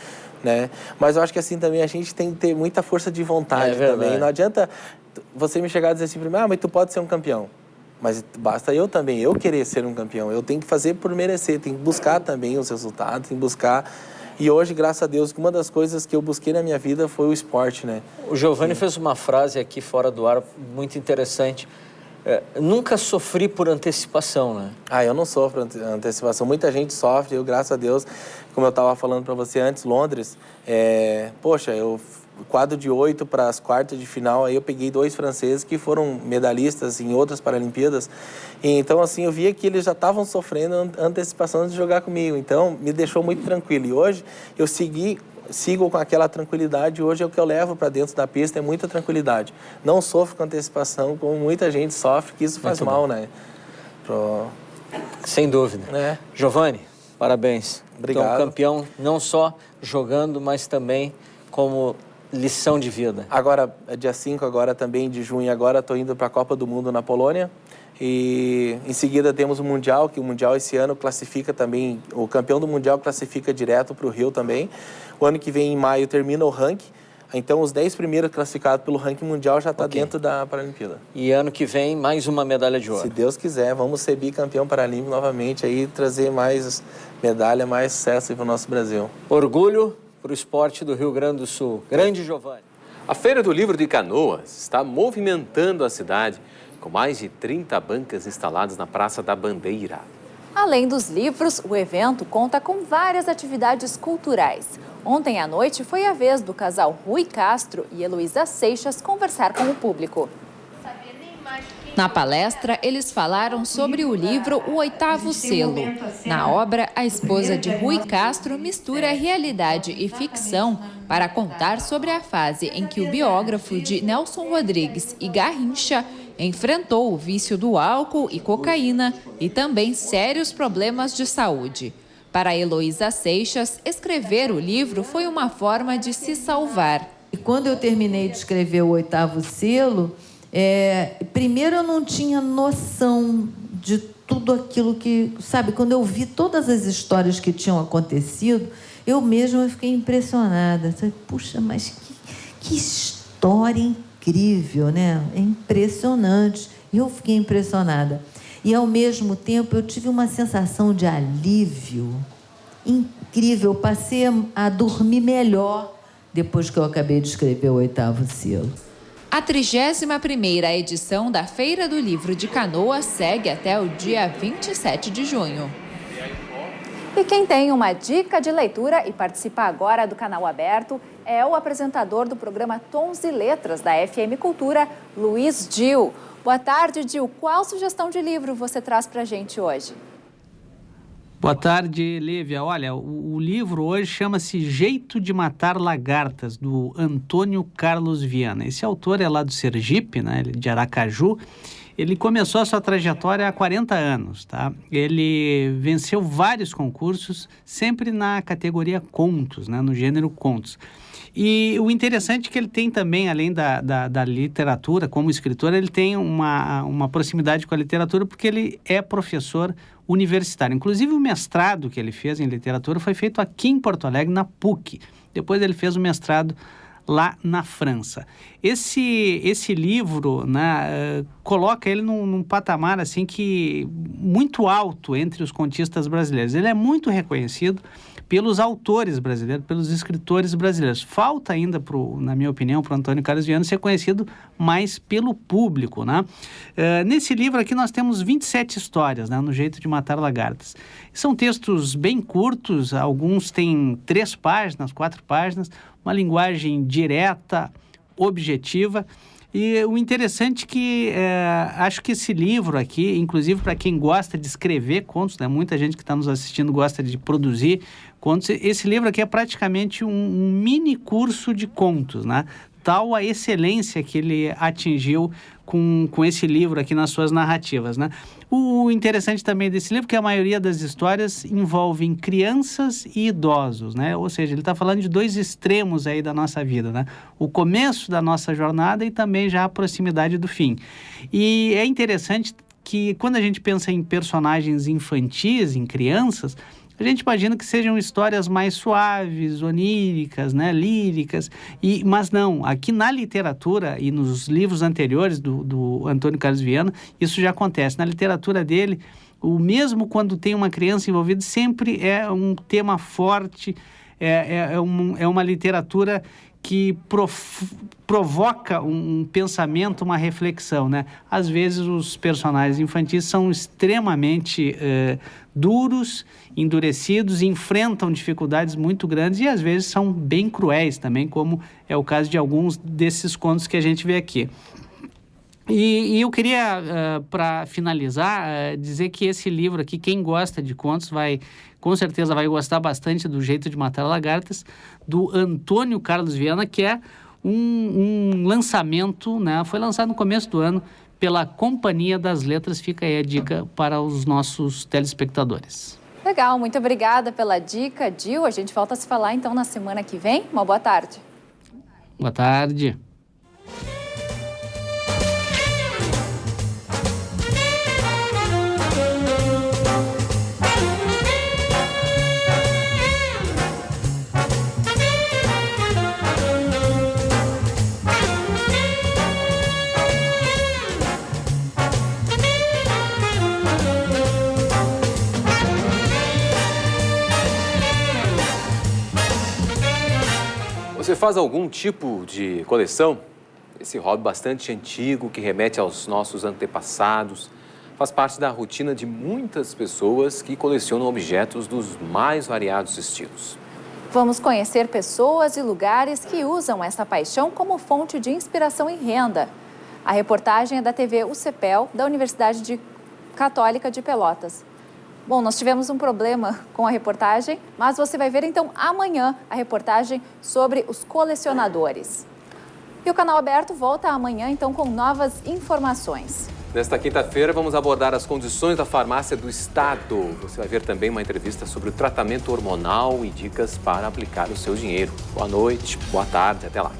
Speaker 13: né? Mas eu acho que assim também a gente tem que ter muita força de vontade também. Não adianta você me chegar a dizer assim, mas tu pode ser um campeão. Mas basta eu querer ser um campeão. Eu tenho que fazer por merecer, tenho que buscar também os resultados, tenho que buscar. E hoje, graças a Deus, uma das coisas que eu busquei na minha vida foi o esporte, né?
Speaker 12: O Giovanni fez uma frase aqui fora do ar muito interessante. Nunca sofri por antecipação, né?
Speaker 13: Eu não sofro antecipação. Muita gente sofre. Eu, graças a Deus, como eu estava falando para você antes, Londres, quadro de 8 para as quartas de final, aí eu peguei 2 franceses que foram medalhistas em outras Paralimpíadas. E, então, assim, eu via que eles já estavam sofrendo antecipação de jogar comigo. Então, me deixou muito tranquilo. E hoje, eu sigo com aquela tranquilidade. Hoje é o que eu levo para dentro da pista, é muita tranquilidade. Não sofro com antecipação, como muita gente sofre, que isso faz muito mal, né?
Speaker 12: Sem dúvida. Giovanni, parabéns.
Speaker 13: Obrigado.
Speaker 12: Então, campeão não só jogando, mas também como lição de vida.
Speaker 13: Agora, dia 5 agora também de junho, agora estou indo para a Copa do Mundo na Polônia. E em seguida temos o Mundial, que o Mundial esse ano classifica também, o campeão do Mundial classifica direto para o Rio também. O ano que vem, em maio, termina o ranking. Então, os 10 primeiros classificados pelo ranking mundial já está dentro da Paralimpíada.
Speaker 12: E ano que vem, mais uma medalha de ouro.
Speaker 13: Se Deus quiser, vamos ser bicampeão paralímpico novamente, aí trazer mais medalha, mais sucesso para o nosso Brasil.
Speaker 12: Orgulho para o esporte do Rio Grande do Sul. Grande Giovanni.
Speaker 2: A Feira do Livro de Canoas está movimentando a cidade, com mais de 30 bancas instaladas na Praça da Bandeira.
Speaker 1: Além dos livros, o evento conta com várias atividades culturais. Ontem à noite foi a vez do casal Rui Castro e Heloísa Seixas conversar com o público. Na palestra, eles falaram sobre o livro O Oitavo Selo. Na obra, a esposa de Rui Castro mistura realidade e ficção para contar sobre a fase em que o biógrafo de Nelson Rodrigues e Garrincha enfrentou o vício do álcool e cocaína e também sérios problemas de saúde. Para Heloísa Seixas, escrever o livro foi uma forma de se salvar.
Speaker 14: E quando eu terminei de escrever O Oitavo Selo, primeiro eu não tinha noção de tudo aquilo que... Sabe, quando eu vi todas as histórias que tinham acontecido, eu mesma fiquei impressionada. Puxa, mas que história incrível, né? É impressionante. Eu fiquei impressionada. E, ao mesmo tempo, eu tive uma sensação de alívio incrível. Eu passei a dormir melhor depois que eu acabei de escrever O Oitavo Selo.
Speaker 1: A 31ª edição da Feira do Livro de Canoas segue até o dia 27 de junho. E quem tem uma dica de leitura e participa agora do Canal Aberto é o apresentador do programa Tons e Letras da FM Cultura, Luiz Dil. Boa tarde, Dil. Qual sugestão de livro você traz para a gente hoje?
Speaker 15: Boa tarde, Lívia. Olha, o livro hoje chama-se Jeito de Matar Lagartas, do Antônio Carlos Viana. Esse autor é lá do Sergipe, né, de Aracaju, Ele começou a sua trajetória há 40 anos, tá? Ele venceu vários concursos, sempre na categoria contos, né? No gênero contos. E o interessante é que ele tem também, além da literatura, como escritor, ele tem uma proximidade com a literatura porque ele é professor universitário. Inclusive, o mestrado que ele fez em literatura foi feito aqui em Porto Alegre, na PUC. Depois ele fez o mestrado lá na França. Esse livro, né, coloca ele num patamar assim que muito alto entre os contistas brasileiros. Ele é muito reconhecido pelos autores brasileiros, pelos escritores brasileiros. Falta ainda, na minha opinião, para o Antônio Carlos Viana ser conhecido mais pelo público, né? Nesse livro aqui nós temos 27 histórias, né, no Jeito de Matar Lagartas. São textos bem curtos, alguns têm 3 páginas, 4 páginas, uma linguagem direta, objetiva. E o interessante é que acho que esse livro aqui, inclusive para quem gosta de escrever contos, né, muita gente que está nos assistindo gosta de produzir contos, esse livro aqui é praticamente um mini curso de contos, né? Tal a excelência que ele atingiu com esse livro aqui nas suas narrativas, né? O interessante também desse livro é que a maioria das histórias envolvem crianças e idosos, né? Ou seja, ele está falando de 2 extremos aí da nossa vida, né? O começo da nossa jornada e também já a proximidade do fim. E é interessante que quando a gente pensa em personagens infantis, em crianças, a gente imagina que sejam histórias mais suaves, oníricas, né, líricas, mas não, aqui na literatura e nos livros anteriores do Antônio Carlos Viana, isso já acontece. Na literatura dele, mesmo quando tem uma criança envolvida, sempre é um tema forte, é uma literatura que provoca um pensamento, uma reflexão, né? Às vezes os personagens infantis são extremamente duros, endurecidos, enfrentam dificuldades muito grandes e às vezes são bem cruéis também, como é o caso de alguns desses contos que a gente vê aqui. E eu queria, para finalizar, dizer que esse livro aqui, quem gosta de contos com certeza vai gostar bastante do Jeito de Matar Lagartas, do Antônio Carlos Viana, que é um lançamento, né? Foi lançado no começo do ano pela Companhia das Letras. Fica aí a dica para os nossos telespectadores.
Speaker 1: Legal, muito obrigada pela dica, Gil. A gente volta a se falar então na semana que vem. Uma boa tarde.
Speaker 15: Boa tarde.
Speaker 2: Você faz algum tipo de coleção? Esse hobby bastante antigo, que remete aos nossos antepassados, faz parte da rotina de muitas pessoas que colecionam objetos dos mais variados estilos.
Speaker 1: Vamos conhecer pessoas e lugares que usam essa paixão como fonte de inspiração e renda. A reportagem é da TV UCPEL, da Universidade Católica de Pelotas. Bom, nós tivemos um problema com a reportagem, mas você vai ver então amanhã a reportagem sobre os colecionadores. E o Canal Aberto volta amanhã então com novas informações.
Speaker 2: Nesta quinta-feira vamos abordar as condições da farmácia do estado. Você vai ver também uma entrevista sobre o tratamento hormonal e dicas para aplicar o seu dinheiro. Boa noite, boa tarde, até lá.